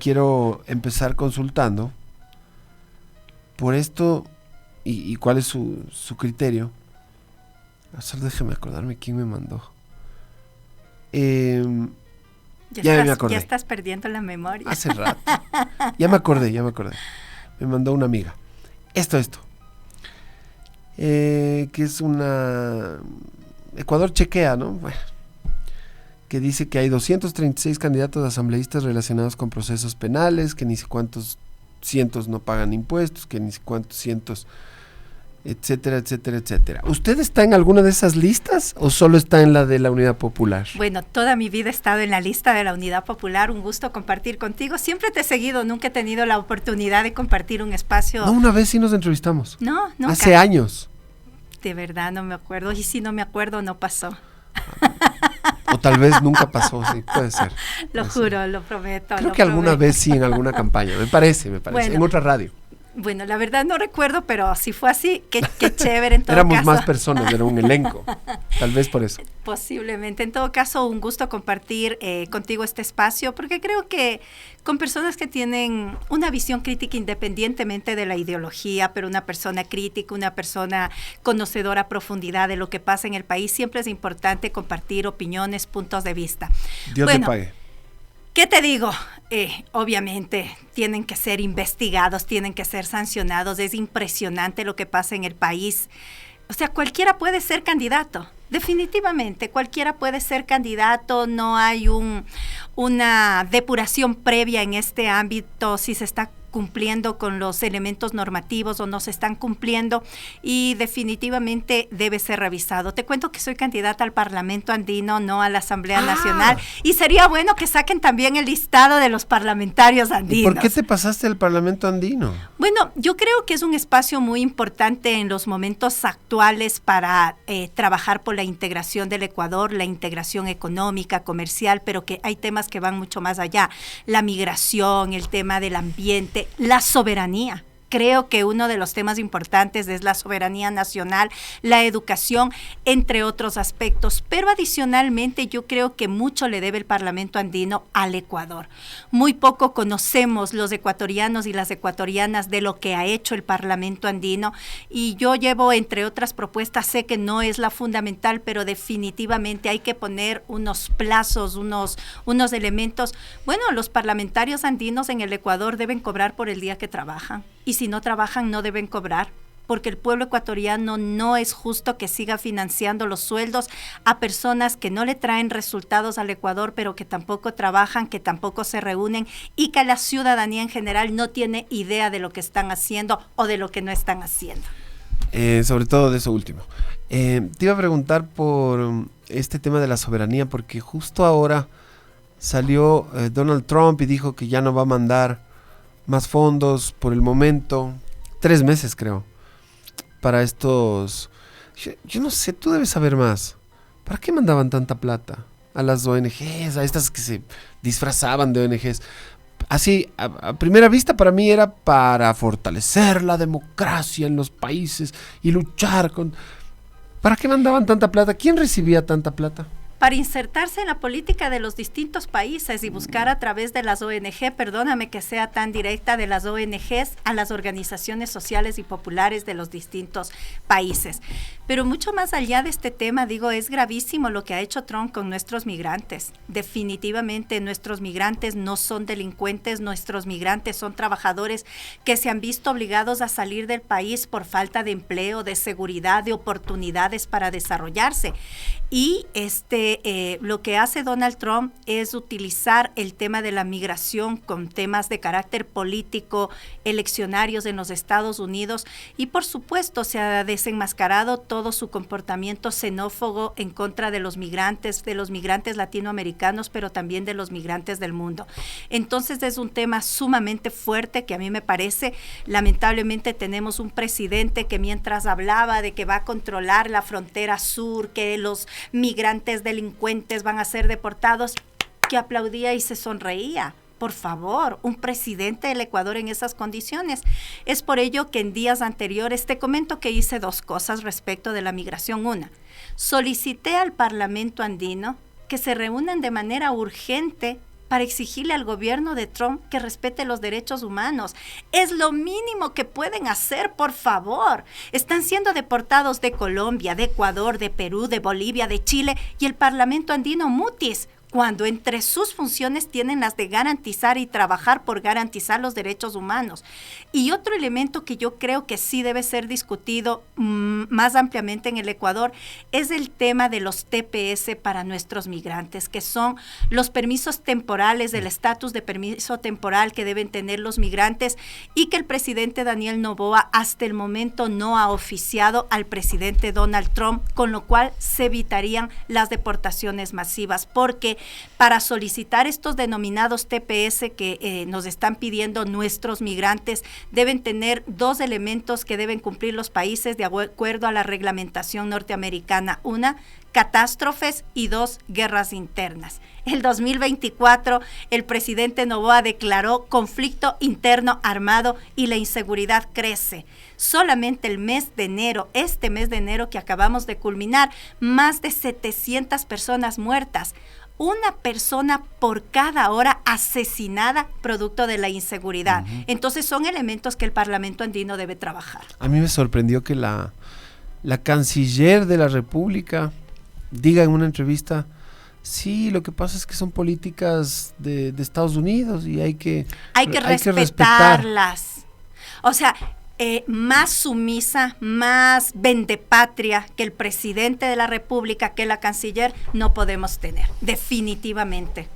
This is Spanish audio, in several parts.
quiero empezar consultando por esto y cuál es su criterio. Solo déjeme acordarme quién me mandó. Me acordé. Ya estás perdiendo la memoria. Hace rato. Ya me acordé. Me mandó una amiga. Esto. Que es una... Ecuador chequea, ¿no? Bueno, que dice que hay 236 candidatos asambleístas relacionados con procesos penales, que ni sé cuántos cientos no pagan impuestos, que ni sé cuántos cientos, etcétera. ¿Usted está en alguna de esas listas o solo está en la de la Unidad Popular? Bueno, toda mi vida he estado en la lista de la Unidad Popular. Un gusto compartir contigo. Siempre te he seguido, nunca he tenido la oportunidad de compartir un espacio. No, una vez sí nos entrevistamos. No, nunca. Hace años. De verdad no me acuerdo, y si no me acuerdo no pasó. O tal vez nunca pasó, sí, puede ser. Lo juro, lo prometo. Creo que alguna vez sí, en alguna campaña, me parece, bueno, en otra radio. Bueno, la verdad no recuerdo, pero si fue así, qué chévere en todo Éramos caso. más personas, era un elenco, tal vez por eso. Posiblemente. En todo caso, un gusto compartir contigo este espacio, porque creo que con personas que tienen una visión crítica independientemente de la ideología, pero una persona crítica, una persona conocedora a profundidad de lo que pasa en el país, siempre es importante compartir opiniones, puntos de vista. Dios te pague. ¿Qué te digo? Obviamente tienen que ser investigados, tienen que ser sancionados. Es impresionante lo que pasa en el país. O sea, cualquiera puede ser candidato. Definitivamente, cualquiera puede ser candidato. No hay una depuración previa en este ámbito, si se está cumpliendo con los elementos normativos o no se están cumpliendo, y definitivamente debe ser revisado. Te cuento que soy candidata al Parlamento Andino, no a la Asamblea Nacional, y sería bueno que saquen también el listado de los parlamentarios andinos. ¿Y por qué te pasaste al Parlamento Andino? Bueno, yo creo que es un espacio muy importante en los momentos actuales para trabajar por la integración del Ecuador, la integración económica, comercial, pero que hay temas que van mucho más allá. La migración, el tema del ambiente, la soberanía. Creo que uno de los temas importantes es la soberanía nacional, la educación, entre otros aspectos. Pero adicionalmente yo creo que mucho le debe el Parlamento Andino al Ecuador. Muy poco conocemos los ecuatorianos y las ecuatorianas de lo que ha hecho el Parlamento Andino. Y yo llevo, entre otras propuestas, sé que no es la fundamental, pero definitivamente hay que poner unos plazos, unos elementos. Bueno, los parlamentarios andinos en el Ecuador deben cobrar por el día que trabajan. Y si no trabajan, no deben cobrar, porque el pueblo ecuatoriano no es justo que siga financiando los sueldos a personas que no le traen resultados al Ecuador, pero que tampoco trabajan, que tampoco se reúnen, y que la ciudadanía en general no tiene idea de lo que están haciendo o de lo que no están haciendo. Sobre todo de eso último. Te iba a preguntar por este tema de la soberanía, porque justo ahora salió Donald Trump y dijo que ya no va a mandar más fondos por el momento, 3 meses creo, para estos, yo no sé, tú debes saber más. ¿Para qué mandaban tanta plata a las ONGs, a estas que se disfrazaban de ONGs? Así, a primera vista para mí era para fortalecer la democracia en los países y luchar con... ¿Para qué mandaban tanta plata? ¿Quién recibía tanta plata? Para insertarse en la política de los distintos países y buscar a través de las ONG, perdóname que sea tan directa, de las ONGs a las organizaciones sociales y populares de los distintos países. Pero mucho más allá de este tema, digo, es gravísimo lo que ha hecho Trump con nuestros migrantes. Definitivamente nuestros migrantes no son delincuentes, nuestros migrantes son trabajadores que se han visto obligados a salir del país por falta de empleo, de seguridad, de oportunidades para desarrollarse. Y lo que hace Donald Trump es utilizar el tema de la migración con temas de carácter político, eleccionarios en los Estados Unidos, y por supuesto se ha desenmascarado todo su comportamiento xenófobo en contra de los migrantes latinoamericanos, pero también de los migrantes del mundo. Entonces es un tema sumamente fuerte que a mí me parece, lamentablemente tenemos un presidente que mientras hablaba de que va a controlar la frontera sur, que los migrantes delincuentes van a ser deportados, que aplaudía y se sonreía. Por favor, un presidente del Ecuador en esas condiciones. Es por ello que en días anteriores te comento que hice 2 cosas respecto de la migración. Una, solicité al Parlamento Andino que se reúnan de manera urgente para exigirle al gobierno de Trump que respete los derechos humanos. Es lo mínimo que pueden hacer, por favor. Están siendo deportados de Colombia, de Ecuador, de Perú, de Bolivia, de Chile y el Parlamento andino mutis, cuando entre sus funciones tienen las de garantizar y trabajar por garantizar los derechos humanos. Y otro elemento que yo creo que sí debe ser discutido más ampliamente en el Ecuador es el tema de los TPS para nuestros migrantes, que son los permisos temporales, el estatus de permiso temporal que deben tener los migrantes, y que el presidente Daniel Noboa hasta el momento no ha oficiado al presidente Donald Trump, con lo cual se evitarían las deportaciones masivas, porque para solicitar estos denominados TPS que nos están pidiendo nuestros migrantes, deben tener dos elementos que deben cumplir los países de acuerdo a la reglamentación norteamericana. Una, catástrofes, y dos, guerras internas. El 2024, el presidente Noboa declaró conflicto interno armado y la inseguridad crece. Solamente el mes de enero, este mes de enero que acabamos de culminar, más de 700 personas muertas. Una persona por cada hora asesinada producto de la inseguridad. Entonces son elementos que el Parlamento andino debe trabajar. A mí me sorprendió que la canciller de la República diga en una entrevista: sí, lo que pasa es que son políticas de Estados Unidos y hay que respetarlas. O sea, más sumisa, más vendepatria que el presidente de la República, que la canciller, no podemos tener, definitivamente.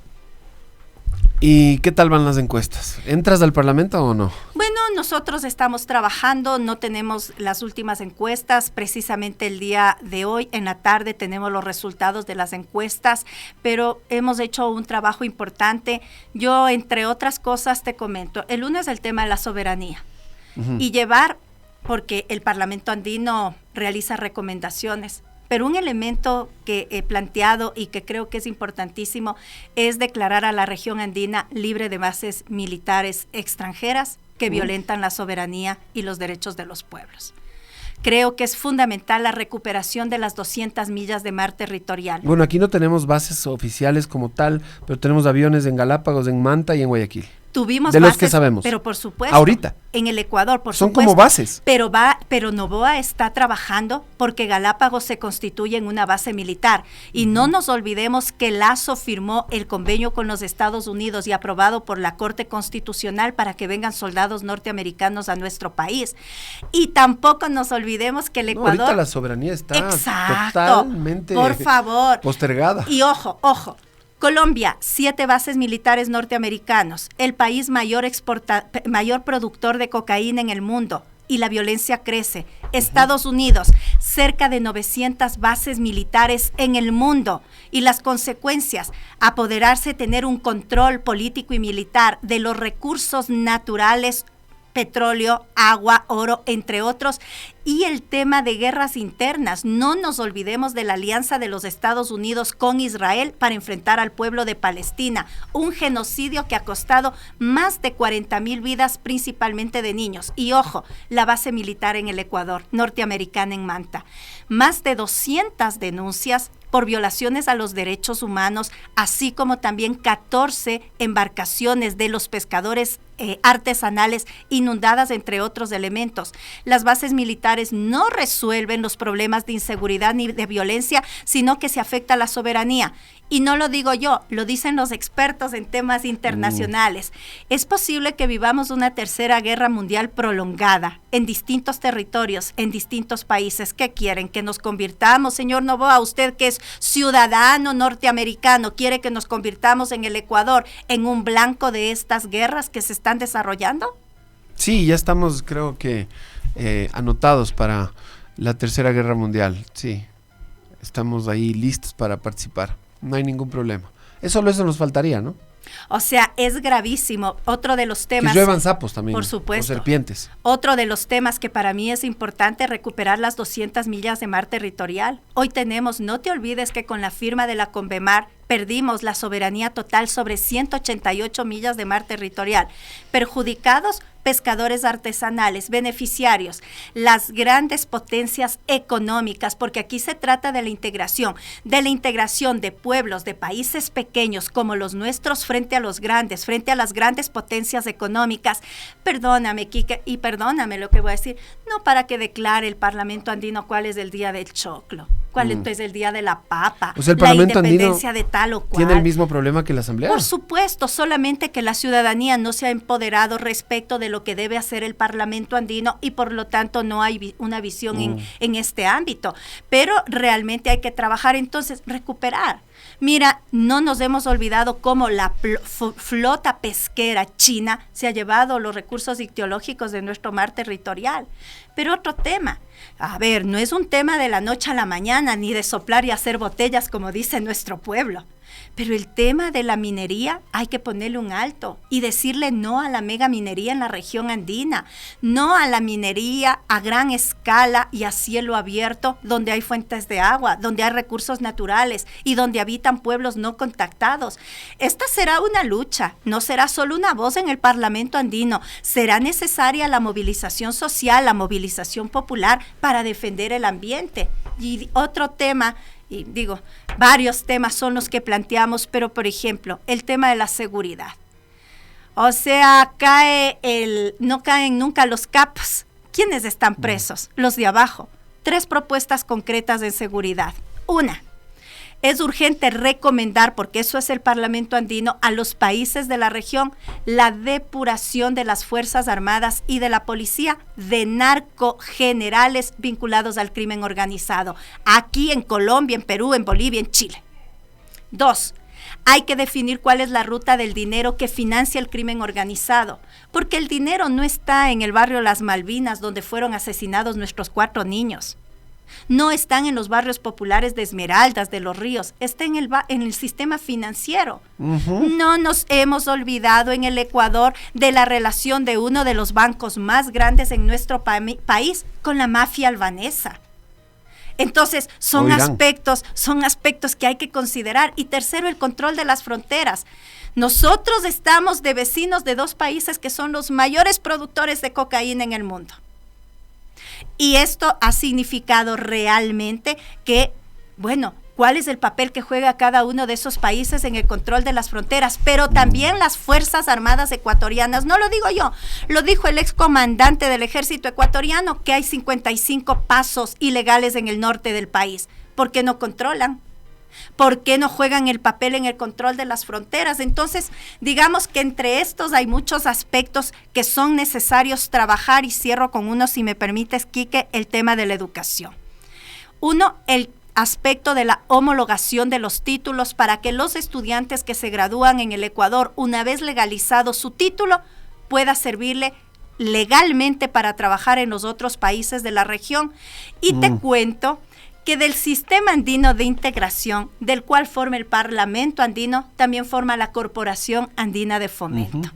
¿Y qué tal van las encuestas? ¿Entras al Parlamento o no? Bueno, nosotros estamos trabajando, no tenemos las últimas encuestas. Precisamente el día de hoy, en la tarde, tenemos los resultados de las encuestas, pero hemos hecho un trabajo importante. Yo, entre otras cosas, te comento, el lunes el tema de la soberanía. Y llevar, porque el Parlamento andino realiza recomendaciones, pero un elemento que he planteado y que creo que es importantísimo es declarar a la región andina libre de bases militares extranjeras que violentan la soberanía y los derechos de los pueblos. Creo que es fundamental la recuperación de las 200 millas de mar territorial. Bueno, aquí no tenemos bases oficiales como tal, pero tenemos aviones en Galápagos, en Manta y en Guayaquil. Tuvimos de bases, los que sabemos. Pero por supuesto. Ahorita. En el Ecuador, por Son supuesto. Son como bases. Pero Noboa está trabajando porque Galápagos se constituye en una base militar. Y no nos olvidemos que Lazo firmó el convenio con los Estados Unidos y aprobado por la Corte Constitucional para que vengan soldados norteamericanos a nuestro país. Y tampoco nos olvidemos que el Ecuador... ahorita la soberanía está totalmente por favor, postergada. Y ojo, Colombia, 7 bases militares norteamericanos, el país mayor productor de cocaína en el mundo, y la violencia crece. Estados Unidos, cerca de 900 bases militares en el mundo, y las consecuencias, apoderarse, tener un control político y militar de los recursos naturales, petróleo, agua, oro, entre otros, y el tema de guerras internas. No nos olvidemos de la alianza de los Estados Unidos con Israel para enfrentar al pueblo de Palestina, un genocidio que ha costado más de 40,000 vidas, principalmente de niños. Y ojo, la base militar en el Ecuador, norteamericana en Manta. Más de 200 denuncias por violaciones a los derechos humanos, así como también 14 embarcaciones de los pescadores artesanales inundadas, entre otros elementos. Las bases militares no resuelven los problemas de inseguridad ni de violencia, sino que se afecta a la soberanía. Y no lo digo yo, lo dicen los expertos en temas internacionales. Es posible que vivamos una tercera guerra mundial prolongada en distintos territorios, en distintos países. ¿Qué quieren? ¿Que nos convirtamos, señor Noboa? Usted que es ciudadano norteamericano, ¿quiere que nos convirtamos en el Ecuador en un blanco de estas guerras que se están desarrollando? Sí, ya estamos, creo que, anotados para la tercera guerra mundial. Sí, estamos ahí listos para participar. No hay ningún problema. Eso nos faltaría, ¿no? O sea, es gravísimo. Otro de los temas... Que lluevan sapos también. Por supuesto. O serpientes. Otro de los temas que para mí es importante, recuperar las 200 millas de mar territorial. Hoy tenemos, no te olvides que con la firma de la CONVEMAR perdimos la soberanía total sobre 188 millas de mar territorial. Perjudicados, pescadores artesanales, beneficiarios, las grandes potencias económicas, porque aquí se trata de la integración de pueblos, de países pequeños como los nuestros frente a las grandes potencias económicas. Perdóname, Quique, y perdóname lo que voy a decir, no para que declare el Parlamento andino cuál es el día del choclo, cuál es el día de la papa, o sea, el la Parlamento independencia andino de tal o cual. ¿Tiene el mismo problema que la Asamblea? Por supuesto, solamente que la ciudadanía no se ha empoderado respecto de lo que debe hacer el Parlamento andino y por lo tanto no hay una visión en este ámbito. Pero realmente hay que trabajar, entonces, recuperar. Mira, no nos hemos olvidado cómo la flota pesquera china se ha llevado los recursos ictiológicos de nuestro mar territorial. Pero otro tema, a ver, no es un tema de la noche a la mañana, ni de soplar y hacer botellas, como dice nuestro pueblo. Pero el tema de la minería hay que ponerle un alto y decirle no a la mega minería en la región andina, no a la minería a gran escala y a cielo abierto, donde hay fuentes de agua, donde hay recursos naturales y donde habitan pueblos no contactados. Esta será una lucha, no será solo una voz en el Parlamento andino, será necesaria la movilización social, la movilización popular para defender el ambiente. Y otro tema, y digo, varios temas son los que planteamos, pero por ejemplo, el tema de la seguridad. O sea, no caen nunca los capos. ¿Quiénes están presos? Los de abajo. 3 propuestas concretas de seguridad. Una, es urgente recomendar, porque eso es el Parlamento andino, a los países de la región, la depuración de las Fuerzas Armadas y de la policía de narcogenerales vinculados al crimen organizado, aquí en Colombia, en Perú, en Bolivia, en Chile. 2, hay que definir cuál es la ruta del dinero que financia el crimen organizado, porque el dinero no está en el barrio Las Malvinas, donde fueron asesinados nuestros 4 niños. No están en los barrios populares de Esmeraldas, de Los Ríos, está en el sistema financiero. No nos hemos olvidado en el Ecuador de la relación de uno de los bancos más grandes en nuestro país con la mafia albanesa. Entonces, son aspectos que hay que considerar. Y tercero, el control de las fronteras. Nosotros estamos de vecinos de 2 países que son los mayores productores de cocaína en el mundo. Y esto ha significado realmente que, bueno, ¿cuál es el papel que juega cada uno de esos países en el control de las fronteras? Pero también las Fuerzas Armadas ecuatorianas, no lo digo yo, lo dijo el excomandante del ejército ecuatoriano, que hay 55 pasos ilegales en el norte del país. ¿Por qué no controlan? ¿Por qué no juegan el papel en el control de las fronteras? Entonces, digamos que entre estos hay muchos aspectos que son necesarios trabajar, y cierro con uno, si me permites, Quique, el tema de la educación. Uno, el aspecto de la homologación de los títulos para que los estudiantes que se gradúan en el Ecuador, una vez legalizado su título, pueda servirle legalmente para trabajar en los otros países de la región. Y te cuento que del sistema andino de integración, del cual forma el Parlamento andino, también forma la Corporación Andina de Fomento.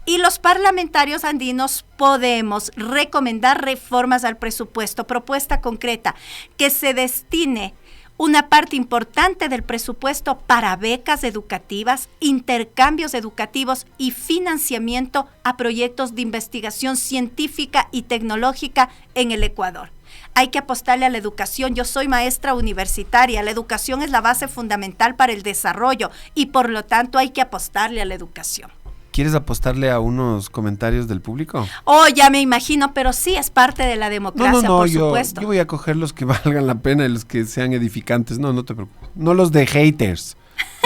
Y los parlamentarios andinos podemos recomendar reformas al presupuesto, propuesta concreta, que se destine una parte importante del presupuesto para becas educativas, intercambios educativos y financiamiento a proyectos de investigación científica y tecnológica en el Ecuador. Hay que apostarle a la educación. Yo soy maestra universitaria. La educación es la base fundamental para el desarrollo y por lo tanto hay que apostarle a la educación. ¿Quieres apostarle a unos comentarios del público? Oh, ya me imagino, pero sí es parte de la democracia, por supuesto. Yo voy a coger los que valgan la pena y los que sean edificantes. No te preocupes. No los de haters.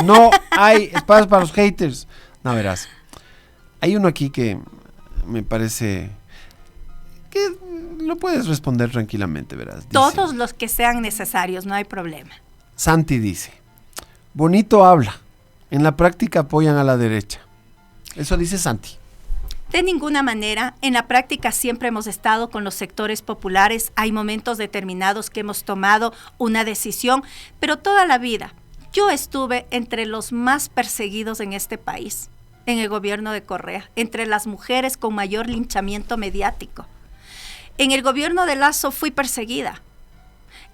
No hay espacios para los haters. No, verás. Hay uno aquí que me parece que lo puedes responder tranquilamente, verás. Dice, todos los que sean necesarios, no hay problema. Santi dice, bonito habla, en la práctica apoyan a la derecha. Eso dice Santi. De ninguna manera, en la práctica siempre hemos estado con los sectores populares, hay momentos determinados que hemos tomado una decisión, pero toda la vida yo estuve entre los más perseguidos en este país, en el gobierno de Correa, entre las mujeres con mayor linchamiento mediático. En el gobierno de Lasso fui perseguida,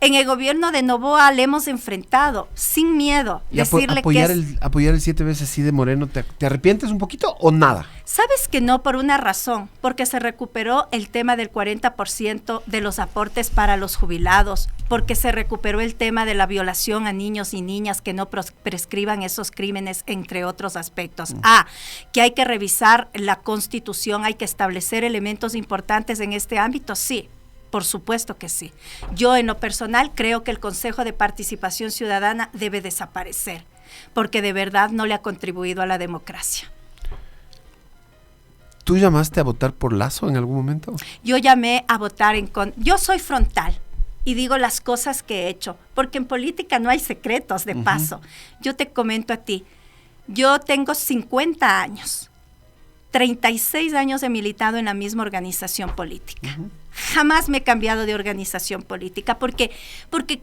En el gobierno de Noboa le hemos enfrentado sin miedo. Y apoyar el 7 veces sí de Moreno, ¿te arrepientes un poquito o nada? Sabes que no, por una razón, porque se recuperó el tema del 40% de los aportes para los jubilados, porque se recuperó el tema de la violación a niños y niñas que no prescriban esos crímenes, entre otros aspectos. Que hay que revisar la Constitución, hay que establecer elementos importantes en este ámbito, sí. Por supuesto que sí. Yo en lo personal creo que el Consejo de Participación Ciudadana debe desaparecer, porque de verdad no le ha contribuido a la democracia. ¿Tú llamaste a votar por Lazo en algún momento? Yo llamé a votar yo soy frontal y digo las cosas que he hecho, porque en política no hay secretos de paso. Yo te comento a ti, yo tengo 50 años, 36 años he militado en la misma organización política. Jamás me he cambiado de organización política porque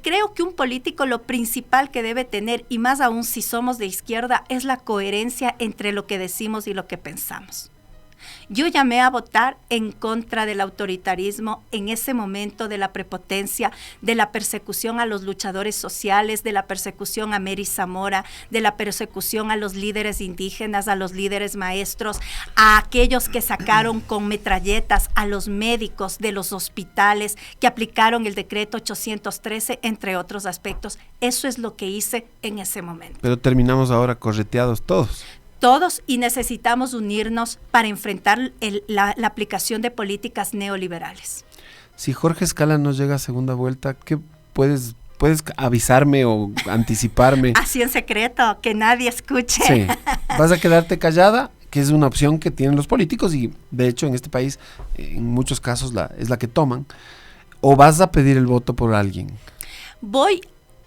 creo que un político lo principal que debe tener, y más aún si somos de izquierda, es la coherencia entre lo que decimos y lo que pensamos. Yo llamé a votar en contra del autoritarismo en ese momento, de la prepotencia, de la persecución a los luchadores sociales, de la persecución a Mary Zamora, de la persecución a los líderes indígenas, a los líderes maestros, a aquellos que sacaron con metralletas a los médicos de los hospitales, que aplicaron el decreto 813, entre otros aspectos. Eso es lo que hice en ese momento. Pero terminamos ahora correteados todos, y necesitamos unirnos para enfrentar la aplicación de políticas neoliberales. Si Jorge Escala no llega a segunda vuelta, ¿qué puedes avisarme o anticiparme? Así en secreto, que nadie escuche. Sí. ¿Vas a quedarte callada? Que es una opción que tienen los políticos y de hecho en este país en muchos casos es la que toman. ¿O vas a pedir el voto por alguien?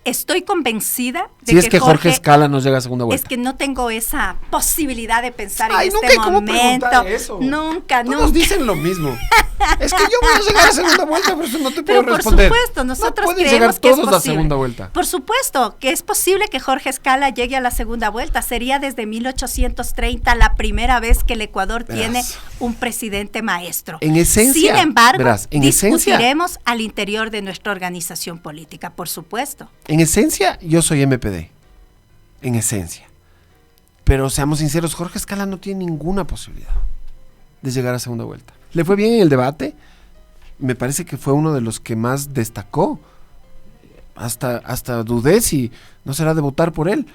Estoy convencida de si es que Jorge Escala no llega a segunda vuelta. Es que no tengo esa posibilidad de pensar en nunca este hay cómo momento. Preguntar eso. Nunca. Todos dicen lo mismo. Es que yo voy a llegar a segunda vuelta, por eso no te puedo responder. Por supuesto, nosotros creemos llegar que todos es posible. A segunda vuelta. Por supuesto que es posible que Jorge Escala llegue a la segunda vuelta. Sería desde 1830 la primera vez que el Ecuador tiene un presidente maestro. En esencia, sin embargo, discutiremos al interior de nuestra organización política, por supuesto. En esencia, yo soy MPD. En esencia. Pero seamos sinceros, Jorge Escala no tiene ninguna posibilidad de llegar a segunda vuelta. Le fue bien en el debate, me parece que fue uno de los que más destacó, hasta dudé si no será de votar por él,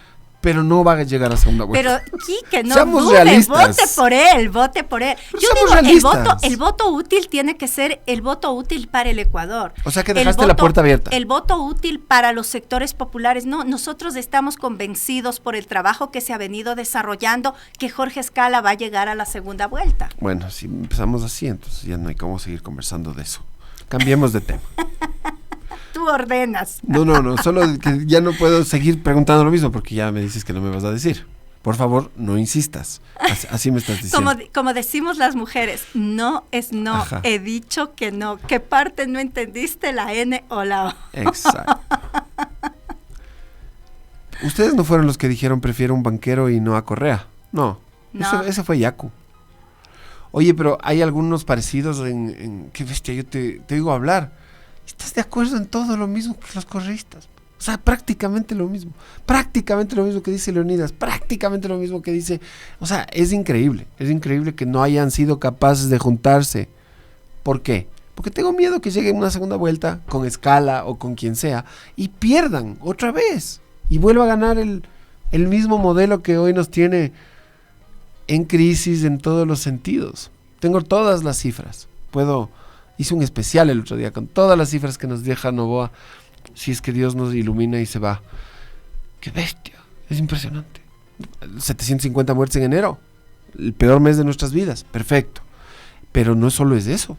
pero no va a llegar a segunda vuelta. Pero Quique, no seamos dude, realistas. vote por él. Pero yo digo, el voto útil tiene que ser el voto útil para el Ecuador. O sea que dejaste la puerta abierta. El voto útil para los sectores populares, no, nosotros estamos convencidos por el trabajo que se ha venido desarrollando que Jorge Escala va a llegar a la segunda vuelta. Bueno, si empezamos así, entonces ya no hay cómo seguir conversando de eso. Cambiemos de tema. Tú ordenas. No, solo que ya no puedo seguir preguntando lo mismo porque ya me dices que no me vas a decir. Por favor, no insistas. Así me estás diciendo. Como decimos las mujeres, no es no. Ajá. He dicho que no. ¿Qué parte no entendiste, la N o la O? Exacto. Ustedes no fueron los que dijeron prefiero un banquero y no a Correa. No. Ese fue Yacu. Oye, pero hay algunos parecidos en qué bestia, yo te oigo hablar. ¿Estás de acuerdo en todo lo mismo que los correístas? O sea, prácticamente lo mismo que dice Leonidas, prácticamente lo mismo que dice, o sea, es increíble que no hayan sido capaces de juntarse. ¿Por qué? Porque tengo miedo que llegue una segunda vuelta con Escala o con quien sea y pierdan otra vez y vuelva a ganar el mismo modelo que hoy nos tiene en crisis en todos los sentidos. Tengo todas las cifras, hice un especial el otro día con todas las cifras que nos deja Noboa, si es que Dios nos ilumina y se va. ¡Qué bestia! Es impresionante. 750 muertes en enero, el peor mes de nuestras vidas, perfecto. Pero no solo es eso.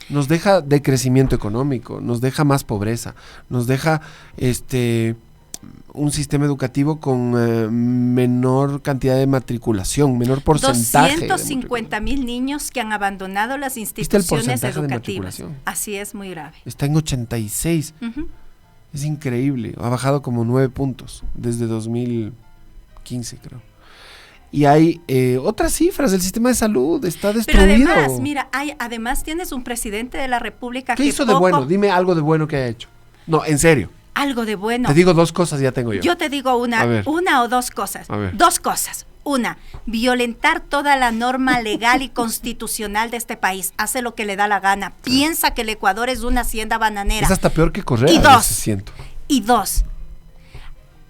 Nos deja decrecimiento económico, nos deja más pobreza, nos deja un sistema educativo con menor cantidad de matriculación, menor porcentaje. 250,000 niños que han abandonado las instituciones educativas. Así es, muy grave. Está en 86. Uh-huh. Es increíble. Ha bajado como 9 puntos desde 2015, creo. Y hay otras cifras, el sistema de salud está destruido. Pero además, mira, además tienes un presidente de la República ¿Qué hizo de bueno? Dime algo de bueno que haya hecho. No, en serio. Algo de bueno. Te digo 2 cosas, ya tengo yo. Yo te digo una o 2 cosas. 2 cosas. Una, violentar toda la norma legal y constitucional de este país. Hace lo que le da la gana. Piensa que el Ecuador es una hacienda bananera. Es hasta peor que Correa, y dos, siento. Y 2,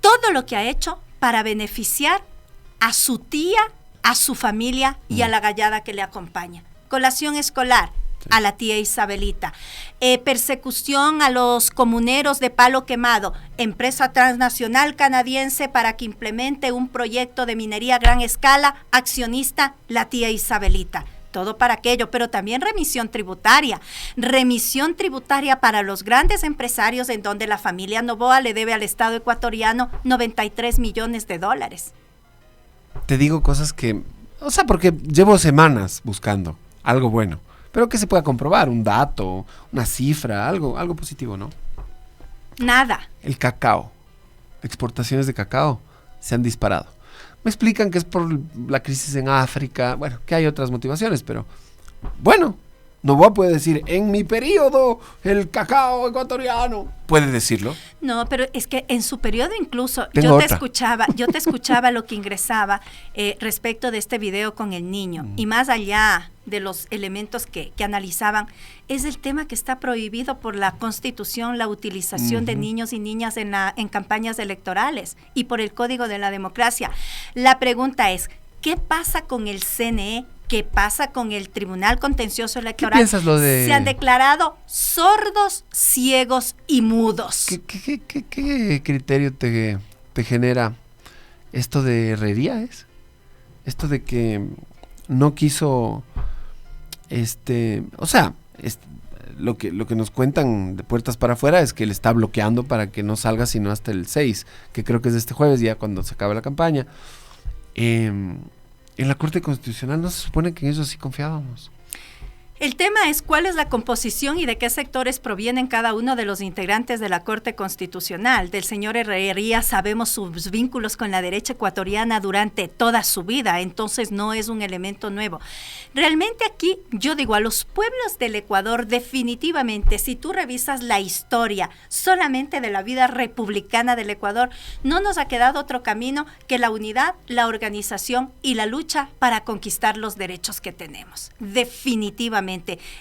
todo lo que ha hecho para beneficiar a su tía, a su familia y a la gallada que le acompaña. Colación escolar. A la tía Isabelita, persecución a los comuneros de Palo Quemado, empresa transnacional canadiense para que implemente un proyecto de minería a gran escala, accionista la tía Isabelita. Todo para aquello, pero también remisión tributaria para los grandes empresarios en donde la familia Noboa le debe al Estado ecuatoriano $93 millones. Te digo cosas que, o sea, porque llevo semanas buscando algo bueno. Pero que se pueda comprobar, un dato, una cifra, algo positivo, ¿no? Nada. El cacao, exportaciones de cacao se han disparado. Me explican que es por la crisis en África, bueno, que hay otras motivaciones, pero bueno, Noboa puede decir, en mi periodo, el cacao ecuatoriano. ¿Puede decirlo? No, pero es que en su periodo incluso, yo te escuchaba lo que ingresaba respecto de este video con el niño. Y más allá de los elementos que analizaban, es el tema que está prohibido por la Constitución, la utilización de niños y niñas en campañas electorales y por el Código de la Democracia. La pregunta es, ¿qué pasa con el CNE? ¿Qué pasa con el Tribunal Contencioso Electoral? ¿Qué piensas lo de...? Se han declarado sordos, ciegos y mudos. ¿Qué criterio te genera esto de Herrería? Esto de que no quiso, o sea, lo que nos cuentan de puertas para afuera es que él está bloqueando para que no salga sino hasta el 6, que creo que es de este jueves, ya cuando se acabe la campaña. En la Corte Constitucional no se supone que en eso sí confiábamos. El tema es cuál es la composición y de qué sectores provienen cada uno de los integrantes de la Corte Constitucional. Del señor Herrería sabemos sus vínculos con la derecha ecuatoriana durante toda su vida, entonces no es un elemento nuevo. Realmente aquí, yo digo, a los pueblos del Ecuador definitivamente, si tú revisas la historia solamente de la vida republicana del Ecuador, no nos ha quedado otro camino que la unidad, la organización y la lucha para conquistar los derechos que tenemos. Definitivamente.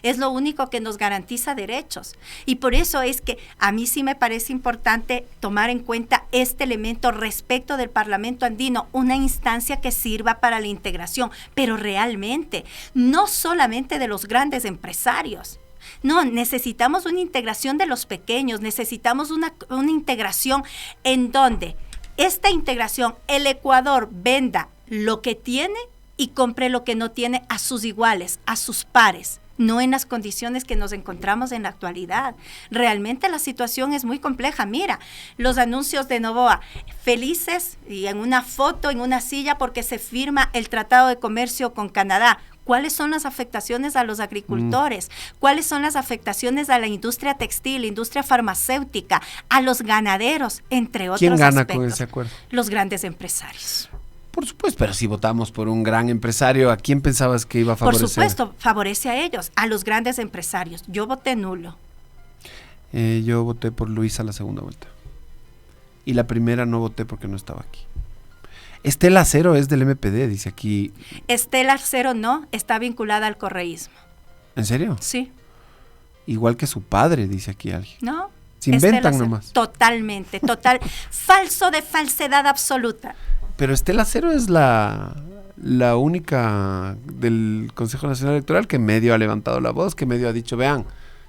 Es lo único que nos garantiza derechos. Y por eso es que a mí sí me parece importante tomar en cuenta este elemento respecto del Parlamento andino, una instancia que sirva para la integración, pero realmente, no solamente de los grandes empresarios. No, necesitamos una integración de los pequeños, necesitamos una integración en donde esta integración, el Ecuador venda lo que tiene y compre lo que no tiene a sus iguales, a sus pares, no en las condiciones que nos encontramos en la actualidad. Realmente la situación es muy compleja. Mira, los anuncios de Noboa, felices y en una foto, en una silla, porque se firma el Tratado de Comercio con Canadá. ¿Cuáles son las afectaciones a los agricultores? ¿Cuáles son las afectaciones a la industria textil, industria farmacéutica, a los ganaderos, entre otros aspectos? ¿Quién gana con ese acuerdo? Los grandes empresarios. Por supuesto, pero si votamos por un gran empresario, ¿a quién pensabas que iba a favorecer? Por supuesto, favorece a ellos, a los grandes empresarios. Yo voté nulo. Yo voté por Luisa la segunda vuelta. Y la primera no voté porque no estaba aquí. Estela Cero es del MPD, dice aquí. Estela Cero no, está vinculada al correísmo. ¿En serio? Sí. Igual que su padre, dice aquí alguien. No. Se inventan nomás. Totalmente, falso de falsedad absoluta. Pero Estela Cero es la única del Consejo Nacional Electoral que medio ha levantado la voz, que medio ha dicho, vean,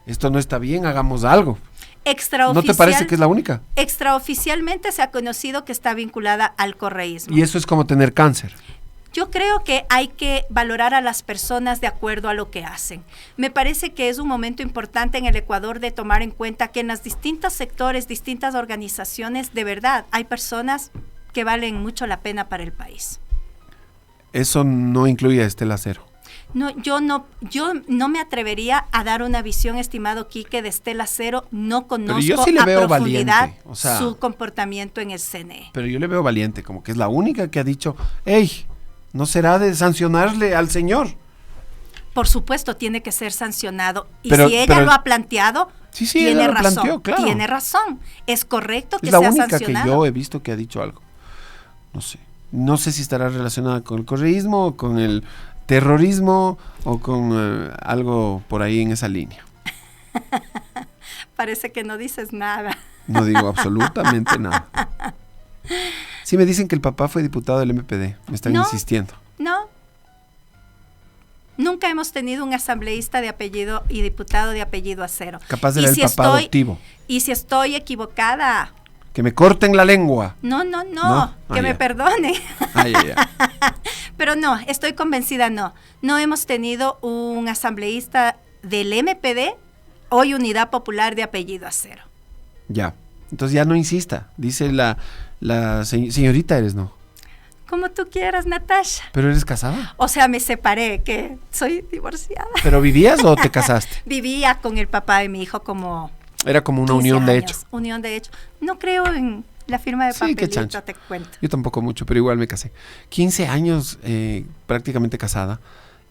esto no está bien, hagamos algo. ¿No te parece que es la única? Extraoficialmente se ha conocido que está vinculada al correísmo. Y eso es como tener cáncer. Yo creo que hay que valorar a las personas de acuerdo a lo que hacen. Me parece que es un momento importante en el Ecuador de tomar en cuenta que en los distintos sectores, distintas organizaciones, de verdad, hay personas que valen mucho la pena para el país. Eso no incluye a Estela Cero. No, yo no me atrevería a dar una visión, estimado Quique, de Estela Cero. No conozco yo sí le veo profundidad valiente, o sea, su comportamiento en el CNE. Pero yo le veo valiente, como que es la única que ha dicho, hey, ¿no será de sancionarle al señor? por supuesto, tiene que ser sancionado. Y Pero- si ella pero- lo ha planteado, Sí, tiene ella lo razón. planteó, claro. Tiene razón. Es correcto que Es la sea única sancionado. que yo he visto que ha dicho algo. No sé. No sé si estará relacionada con el correísmo, o con el terrorismo o con algo por ahí en esa línea. Parece que no dices nada. No digo absolutamente nada. Sí me dicen que el papá fue diputado del MPD. Me están No. insistiendo. No. Nunca hemos tenido un asambleísta de apellido y diputado de apellido Acero. Capaz de Y el si papá estoy- adoptivo. Y si estoy equivocada, Que me corten la lengua. no, ¿No? que Ah, me ya. perdone. Ay, ay, ay. Pero no, estoy convencida, no. No hemos tenido un asambleísta del MPD, hoy Unidad Popular de apellido Acero. Ya. Entonces ya no insista. Dice señorita eres, ¿no? Como tú quieras, Natasha. Pero eres casada. O sea, me separé, que soy divorciada. ¿Pero vivías o te casaste? Vivía con el papá de mi hijo como Era como una 15 unión de años. hecho. Unión de hecho. No creo en la firma de Sí, qué papelito, chancho. te cuento. Yo tampoco mucho, pero igual me casé. 15 años prácticamente casada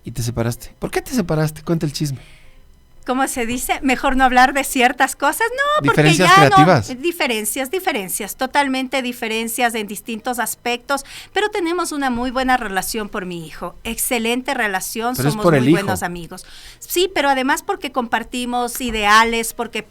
y te separaste. ¿Por qué te separaste? Cuenta el chisme. ¿Cómo se dice? Mejor no hablar de ciertas cosas. No, porque Diferencias ya creativas. no. Diferencias, totalmente diferencias en distintos aspectos, pero tenemos una muy buena relación por mi hijo. Excelente relación, Pero es somos por el muy hijo. buenos amigos. Sí, pero además porque compartimos ideales, porque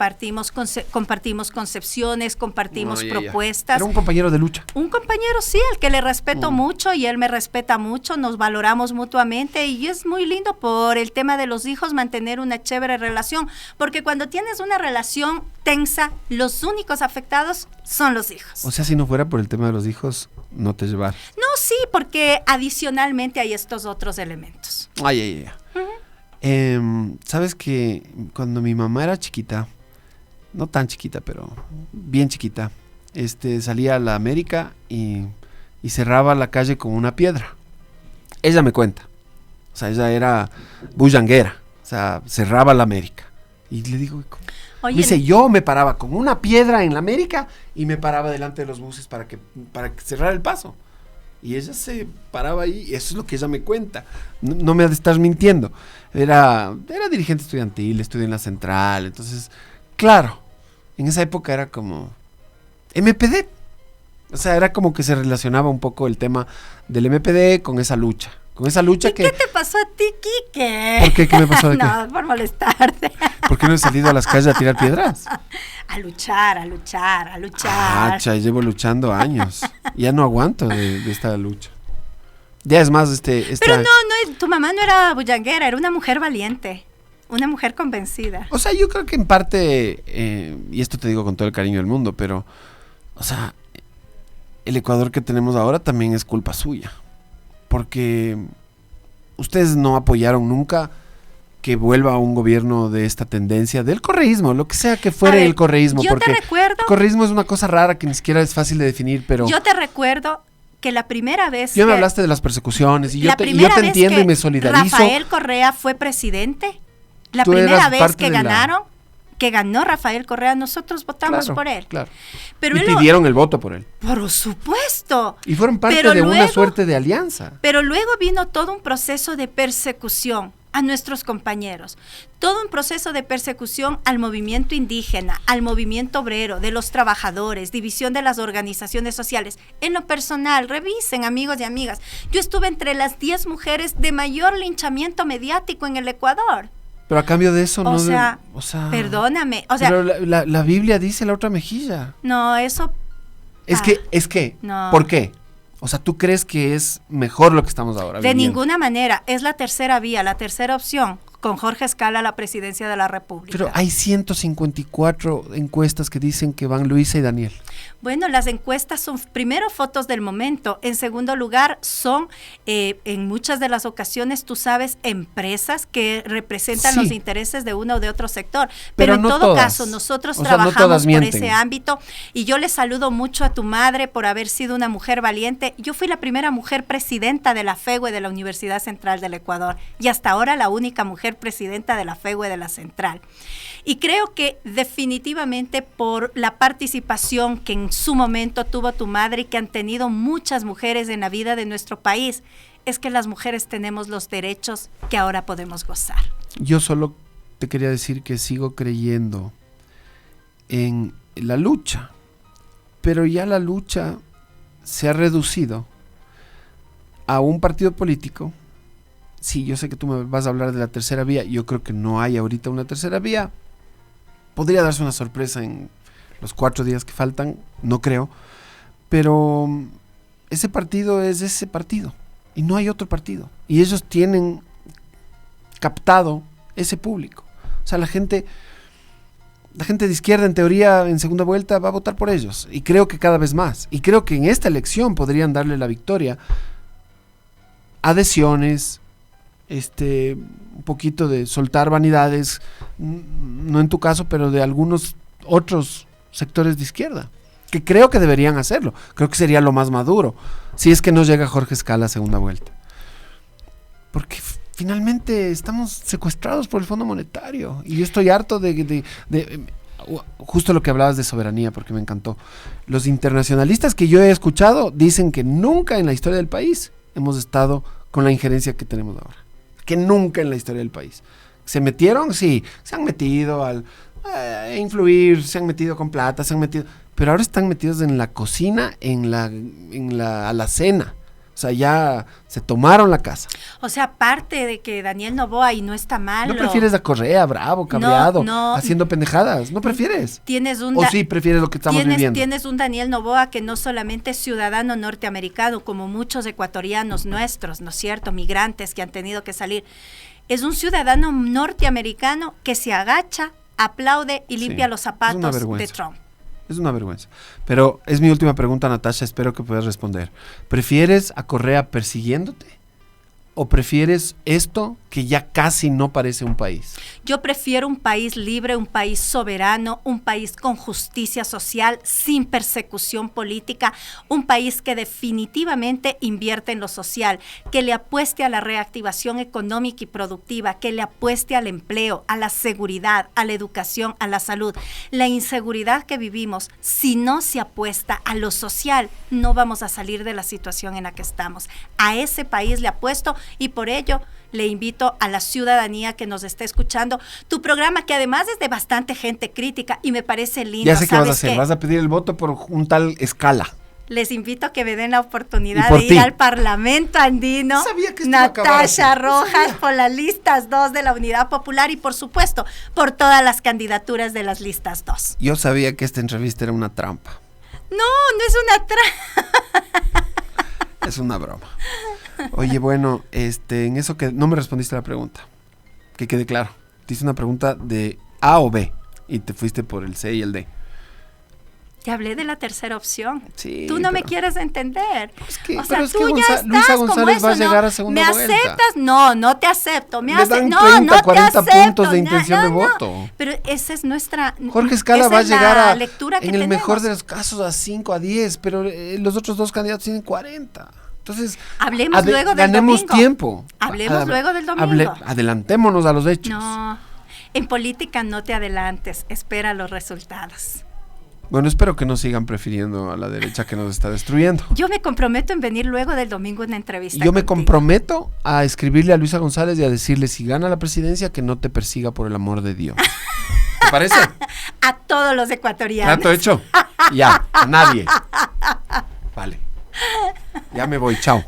compartimos concepciones, compartimos No, ya, ya. propuestas. Era un compañero de lucha. Un compañero, sí, al que le respeto mucho y él me respeta mucho, nos valoramos mutuamente y es muy lindo por el tema de los hijos mantener una chévere relación, porque cuando tienes una relación tensa, los únicos afectados son los hijos. O sea, si no fuera por el tema de los hijos, no te llevar. No, sí, porque adicionalmente hay estos otros elementos. Ay, ay, ay. Sabes que cuando mi mamá era chiquita, no tan chiquita, pero bien chiquita, salía a la América y cerraba la calle con una piedra. Ella me cuenta. O sea, ella era bullanguera. O sea, cerraba la América. Y le digo, ¿cómo? Oye, Me dice, yo me paraba con una piedra en la América y me paraba delante de los buses para que cerrara el paso. Y ella se paraba ahí, y eso es lo que ella me cuenta. No me ha de estar mintiendo. Era dirigente estudiantil, estudié en la central. Entonces, claro, en esa época era como MPD. O sea, era como que se relacionaba un poco el tema del MPD con esa lucha. Con esa lucha ¿y que... qué te pasó a ti, Quique? ¿Por qué? ¿Qué me pasó de qué? No, por molestarte. ¿Por qué no he salido a las calles a tirar piedras? A luchar. Ah, chay, llevo luchando años. Ya no aguanto de esta lucha. Ya es más, Pero no, tu mamá no era bullanguera, era una mujer valiente, una mujer convencida. O sea, yo creo que en parte, y esto te digo con todo el cariño del mundo, pero, o sea, el Ecuador que tenemos ahora también es culpa suya. Porque ustedes no apoyaron nunca que vuelva un gobierno de esta tendencia, del correísmo, lo que sea que fuera el correísmo. Yo porque te recuerdo, el correísmo es una cosa rara que ni siquiera es fácil de definir, pero... yo te recuerdo que la primera vez Yo me que- hablaste de las persecuciones y yo la te primera vez entiendo que y me solidarizo. Rafael Correa fue presidente. La Tú primera eras vez parte que de la- ganaron, que ganó Rafael Correa, nosotros votamos Claro, por él. Claro. Pero Y él lo- pidieron el voto por él. por supuesto. Y fueron parte Pero de una luego- suerte de alianza. Pero luego vino todo un proceso de persecución a nuestros compañeros, todo un proceso de persecución al movimiento indígena, al movimiento obrero, de los trabajadores, división de las organizaciones sociales. En lo personal, revisen, amigos y amigas, yo estuve entre las 10 mujeres de mayor linchamiento mediático en el Ecuador. Pero a cambio de eso O no... sea, o sea, perdóname, o sea, pero la Biblia dice la otra mejilla. no, eso Es que, no. ¿por qué? O sea, ¿tú crees que es mejor lo que estamos ahora de viviendo? ninguna manera, es la tercera vía, la tercera opción, con Jorge Escala a la presidencia de la República. Pero hay 154 encuestas que dicen que van Luisa y Daniel. Bueno, las encuestas son primero fotos del momento, en segundo lugar son en muchas de las ocasiones, tú sabes, empresas que representan Sí. los intereses de uno o de otro sector, Pero pero en no todo todas. caso nosotros O sea, no trabajamos todas por mienten. ese ámbito y yo le saludo mucho a tu madre por haber sido una mujer valiente. Yo fui la primera mujer presidenta de la FEGUE de la Universidad Central del Ecuador y hasta ahora la única mujer presidenta de la FEGUE de la Central. Y creo que definitivamente por la participación que en su momento tuvo tu madre y que han tenido muchas mujeres en la vida de nuestro país, es que las mujeres tenemos los derechos que ahora podemos gozar. Yo solo te quería decir que sigo creyendo en la lucha, pero ya la lucha se ha reducido a un partido político. Sí, yo sé que tú me vas a hablar de la tercera vía. Yo creo que no hay ahorita una tercera vía. Podría darse una sorpresa en los 4 días que faltan, no creo. Pero ese partido es ese partido y no hay otro partido. Y ellos tienen captado ese público. O sea, la gente de izquierda, en teoría, en segunda vuelta, va a votar por ellos. Y creo que cada vez más. Y creo que en esta elección podrían darle la victoria. Adhesiones, un poquito de soltar vanidades, no en tu caso, pero de algunos otros sectores de izquierda, que creo que deberían hacerlo. Creo que sería lo más maduro, si es que no llega Jorge Escala a segunda vuelta. Porque finalmente estamos secuestrados por el Fondo Monetario. Y yo estoy harto de justo lo que hablabas de soberanía, porque me encantó. Los internacionalistas que yo he escuchado dicen que nunca en la historia del país hemos estado con la injerencia que tenemos ahora. Que nunca en la historia del país. ¿Se metieron? Sí. Se han metido a influir, se han metido con plata, se han metido... Pero ahora están metidos en la cocina, en la alacena. O sea, ya se tomaron la casa. O sea, aparte de que Daniel Noboa, y no está mal. ¿No prefieres a Correa, bravo, cabreado, haciendo pendejadas? ¿No prefieres? ¿O sí prefieres lo que estamos viviendo? Tienes un Daniel Noboa que no solamente es ciudadano norteamericano, como muchos ecuatorianos nuestros, ¿no es cierto? Migrantes que han tenido que salir. Es un ciudadano norteamericano que se agacha, aplaude y limpia los zapatos de Trump. Es una vergüenza. Pero es mi última pregunta, Natasha, espero que puedas responder. ¿Prefieres a Correa persiguiéndote? ¿O prefieres esto que ya casi no parece un país? Yo prefiero un país libre, un país soberano, un país con justicia social, sin persecución política, un país que definitivamente invierte en lo social, que le apueste a la reactivación económica y productiva, que le apueste al empleo, a la seguridad, a la educación, a la salud. La inseguridad que vivimos, si no se apuesta a lo social, no vamos a salir de la situación en la que estamos. A ese país le apuesto. Y por ello le invito a la ciudadanía que nos esté escuchando tu programa, que además es de bastante gente crítica y me parece lindo. Ya sé qué vas a hacer, vas a pedir el voto por un tal Escala. Les invito a que me den la oportunidad de ir al Parlamento Andino. Sabía que Natasha Rojas por las listas 2 de la Unidad Popular y por supuesto por todas las candidaturas de las listas 2. Yo sabía que esta entrevista era una trampa. No es una trampa. Es una broma. Oye, bueno, en eso que no me respondiste a la pregunta, que quede claro. Te hice una pregunta de A o B y te fuiste por el C y el D. Te hablé de la tercera opción. Sí, tú no me quieres entender. O sea, tú ya estás Luisa González va a llegar a segunda vuelta. ¿Me aceptas? No te acepto. Le dan 30, 40 puntos de intención de voto. Pero esa es nuestra... Jorge Escala va a llegar en el mejor de los casos a 5, a 10, pero los otros dos candidatos tienen 40. Entonces, hablemos luego del ganemos domingo. Tiempo. Hablemos luego del domingo. Adelantémonos a los hechos. No, en política no te adelantes, espera los resultados. Bueno, espero que no sigan prefiriendo a la derecha que nos está destruyendo. Yo me comprometo en venir luego del domingo en una entrevista. Yo me comprometo a escribirle a Luisa González y a decirle, si gana la presidencia, que no te persiga por el amor de Dios. ¿Te parece? A todos los ecuatorianos. ¿Trato hecho? Ya, a nadie. Vale. Ya me voy, chao.